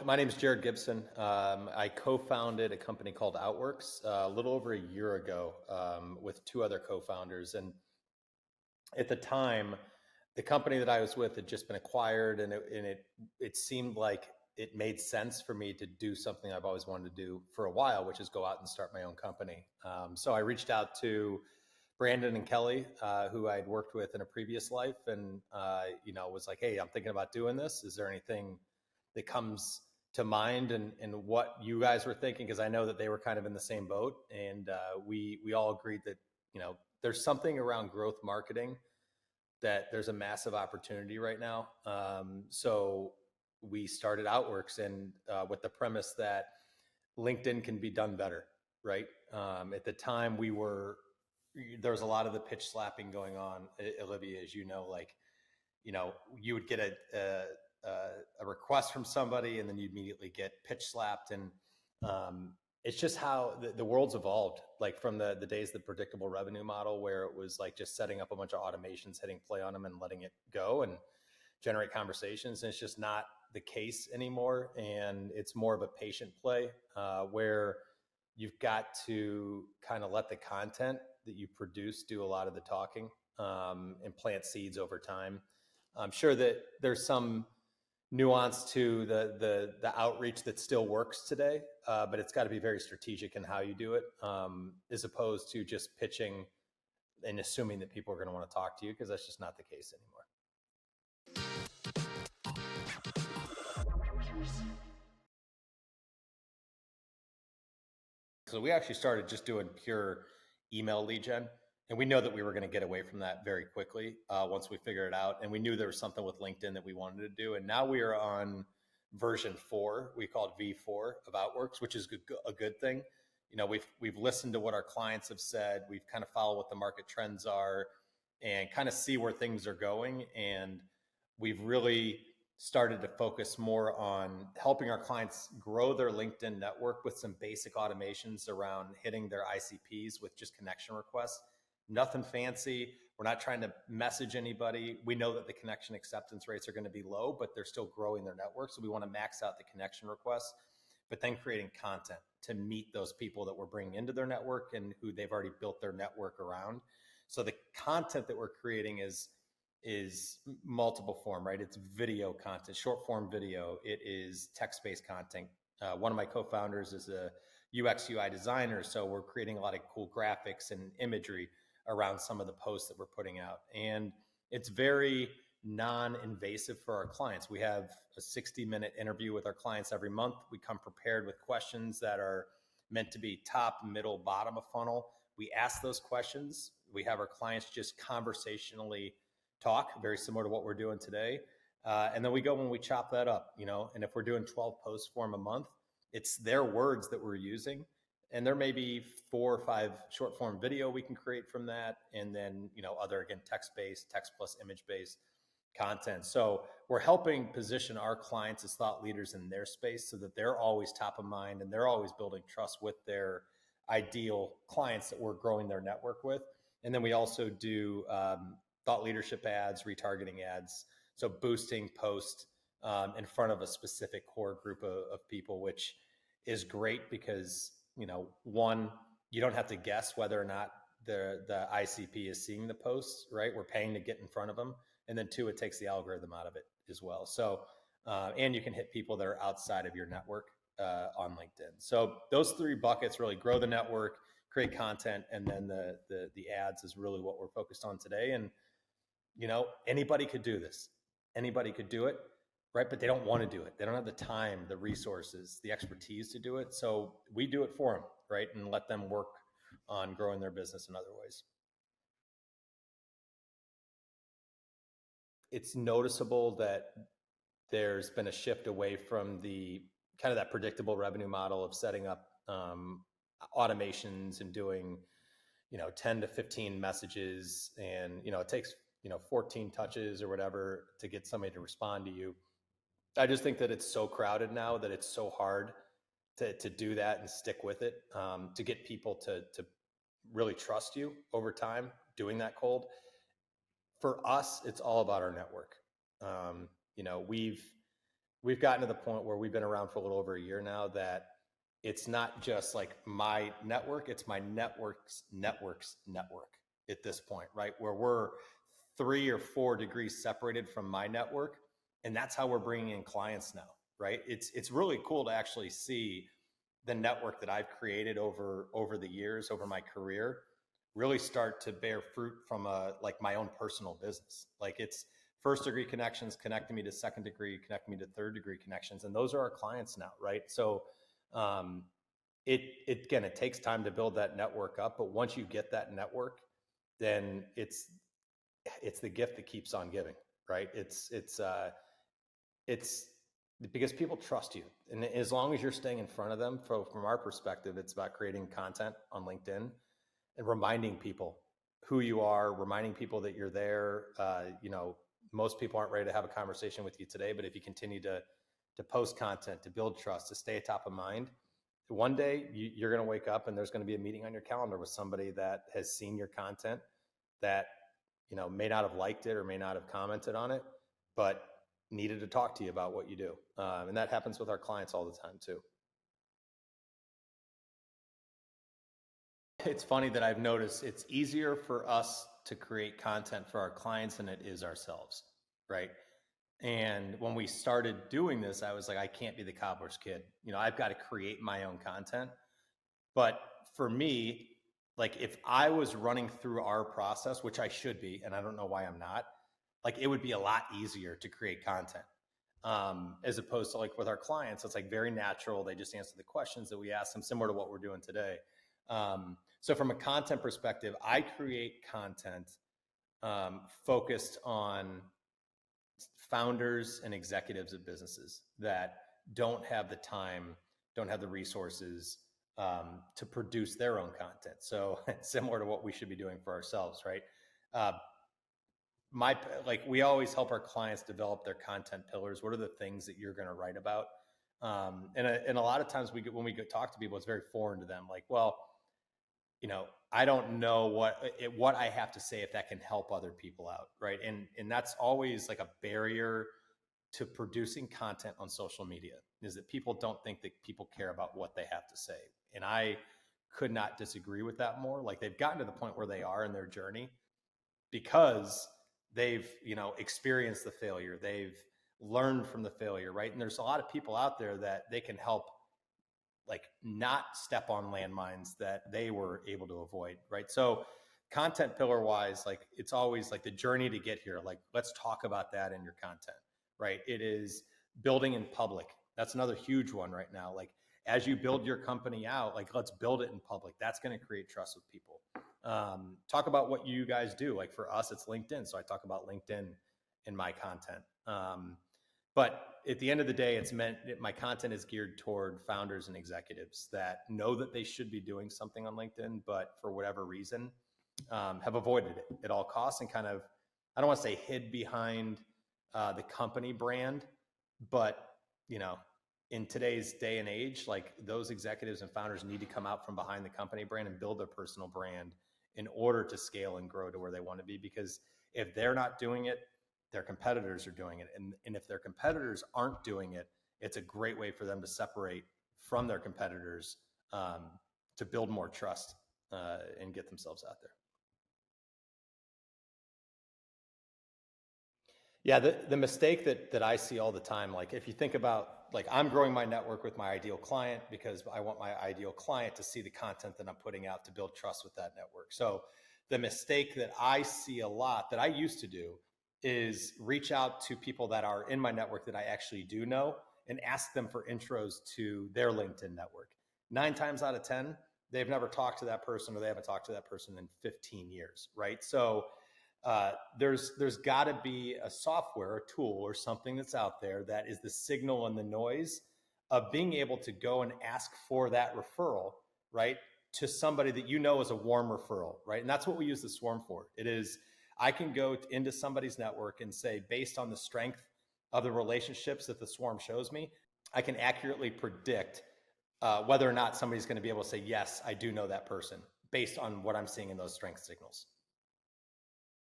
my name is Jared Gibson. I co-founded a company called Outworks a little over a year ago with two other co-founders. And at the time, the company that I was with had just been acquired, and it seemed like it made sense for me to do something I've always wanted to do for a while, which is go out and start my own company. So I reached out to Brandon and Kelly, who I'd worked with in a previous life, and was like, "Hey, I'm thinking about doing this. Is there anything that comes to mind, and what you guys were thinking?" Because I know that they were kind of in the same boat, and we all agreed that there's something around growth marketing that there's a massive opportunity right now. So we started Outworks, and with the premise that LinkedIn can be done better, right? At the time, there was a lot of the pitch slapping going on, Olivia, as you know, like, you would get a request from somebody, and then you'd immediately get pitch slapped. And it's just how the world's evolved, like from the days of the predictable revenue model, where it was like just setting up a bunch of automations, hitting play on them and letting it go and generate conversations. And it's just not the case anymore. And it's more of a patient play where you've got to kind of let the content that you produce do a lot of the talking and plant seeds over time. I'm sure that there's some nuance to the outreach that still works today, but it's got to be very strategic in how you do it, as opposed to just pitching and assuming that people are going to want to talk to you, because that's just not the case anymore. So we actually started just doing pure email lead gen. And we know that we were going to get away from that very quickly once we figured it out. And we knew there was something with LinkedIn that we wanted to do. And now we are on version 4. We call it V4 of Outworks, which is a good thing. We've listened to what our clients have said. We've kind of followed what the market trends are and kind of see where things are going. And we've really started to focus more on helping our clients grow their LinkedIn network with some basic automations around hitting their ICPs with just connection requests. Nothing fancy. We're not trying to message anybody. We know that the connection acceptance rates are going to be low, but they're still growing their network. So we want to max out the connection requests, but then creating content to meet those people that we're bringing into their network and who they've already built their network around. So the content that we're creating is multiple form, right? It's video content, short form video. It is text-based content. One of my co-founders is a UX UI designer. So we're creating a lot of cool graphics and imagery around some of the posts that we're putting out. And it's very non-invasive for our clients. We have a 60-minute interview with our clients every month. We come prepared with questions that are meant to be top, middle, bottom of funnel. We ask those questions. We have our clients just conversationally talk, very similar to what we're doing today. And then we go and we chop that up, and if we're doing 12 posts for them a month, it's their words that we're using. And there may be 4 or 5 short form video we can create from that. And then, other, again, text-based, text plus image-based content. So we're helping position our clients as thought leaders in their space so that they're always top of mind and they're always building trust with their ideal clients that we're growing their network with. And then we also do thought leadership ads, retargeting ads. So boosting posts in front of a specific core group of people, which is great because, one, you don't have to guess whether or not the ICP is seeing the posts, right? We're paying to get in front of them. And then 2, it takes the algorithm out of it as well. So, and you can hit people that are outside of your network on LinkedIn. So those 3 buckets really grow the network, create content, and then the ads is really what we're focused on today. And, anybody could do this. Anybody could do it, right? But they don't want to do it. They don't have the time, the resources, the expertise to do it. So we do it for them, right? And let them work on growing their business in other ways. It's noticeable that there's been a shift away from the kind of that predictable revenue model of setting up automations and doing, 10 to 15 messages. And, it takes, 14 touches or whatever to get somebody to respond to you. I just think that it's so crowded now that it's so hard to do that and stick with it, to get people to really trust you over time doing that cold. For us, it's all about our network. we've gotten to the point where we've been around for a little over a year now that it's not just like my network, it's my network's network at this point, right? Where we're 3 or 4 degrees separated from my network. And that's how we're bringing in clients now, right? It's really cool to actually see the network that I've created over the years, over my career, really start to bear fruit from a like my own personal business. Like it's first degree connections connecting me to second degree, connecting me to third degree connections, and those are our clients now, right? So um, it again, it takes time to build that network up, but once you get that network, then it's the gift that keeps on giving, right? It's because people trust you, and as long as you're staying in front of them, from our perspective, it's about creating content on LinkedIn and reminding people who you are, reminding people that you're there. Most people aren't ready to have a conversation with you today, but if you continue to post content, to build trust, to stay top of mind, one day you're going to wake up and there's going to be a meeting on your calendar with somebody that has seen your content, that may not have liked it or may not have commented on it, but needed to talk to you about what you do. And that happens with our clients all the time too. It's funny that I've noticed it's easier for us to create content for our clients than it is ourselves, right? And when we started doing this, I was like, I can't be the cobbler's kid. I've got to create my own content. But for me, like if I was running through our process, which I should be, and I don't know why I'm not, like it would be a lot easier to create content. As opposed to like with our clients, it's like very natural. They just answer the questions that we ask them, similar to what we're doing today. So from a content perspective, I create content focused on founders and executives of businesses that don't have the time, don't have the resources to produce their own content. So similar to what we should be doing for ourselves, right? Uh, we always help our clients develop their content pillars. What are the things that you're going to write about? And a lot of times when we go talk to people, it's very foreign to them. Like, well, I don't know what I have to say if that can help other people out, right? And that's always like a barrier to producing content on social media, is that people don't think that people care about what they have to say. And I could not disagree with that more. Like they've gotten to the point where they are in their journey because they've experienced the failure, they've learned from the failure, right? And there's a lot of people out there that they can help like not step on landmines that they were able to avoid, right? So content pillar wise, like it's always like the journey to get here. Like let's talk about that in your content, right? It is building in public. That's another huge one right now. Like as you build your company out, like let's build it in public. That's going to create trust with people. Talk about what you guys do. Like for us, it's LinkedIn. So I talk about LinkedIn in my content. But at the end of the day, my content is geared toward founders and executives that know that they should be doing something on LinkedIn, but for whatever reason, have avoided it at all costs and kind of, I don't want to say hid behind the company brand, but in today's day and age, like those executives and founders need to come out from behind the company brand and build their personal brand in order to scale and grow to where they want to be. Because if they're not doing it, their competitors are doing it. And if their competitors aren't doing it, it's a great way for them to separate from their competitors, to build more trust and get themselves out there. Yeah, the mistake that I see all the time, like if you think about, like I'm growing my network with my ideal client because I want my ideal client to see the content that I'm putting out to build trust with that network. So the mistake that I see a lot that I used to do is reach out to people that are in my network that I actually do know and ask them for intros to their LinkedIn network. 9 times out of 10, they've never talked to that person or they haven't talked to that person in 15 years, right? So there's got to be a software, a tool, or something that's out there that is the signal and the noise of being able to go and ask for that referral, right, to somebody that is a warm referral, right? And that's what we use the swarm for. It is, I can go into somebody's network and say, based on the strength of the relationships that the swarm shows me, I can accurately predict whether or not somebody's going to be able to say, yes, I do know that person based on what I'm seeing in those strength signals.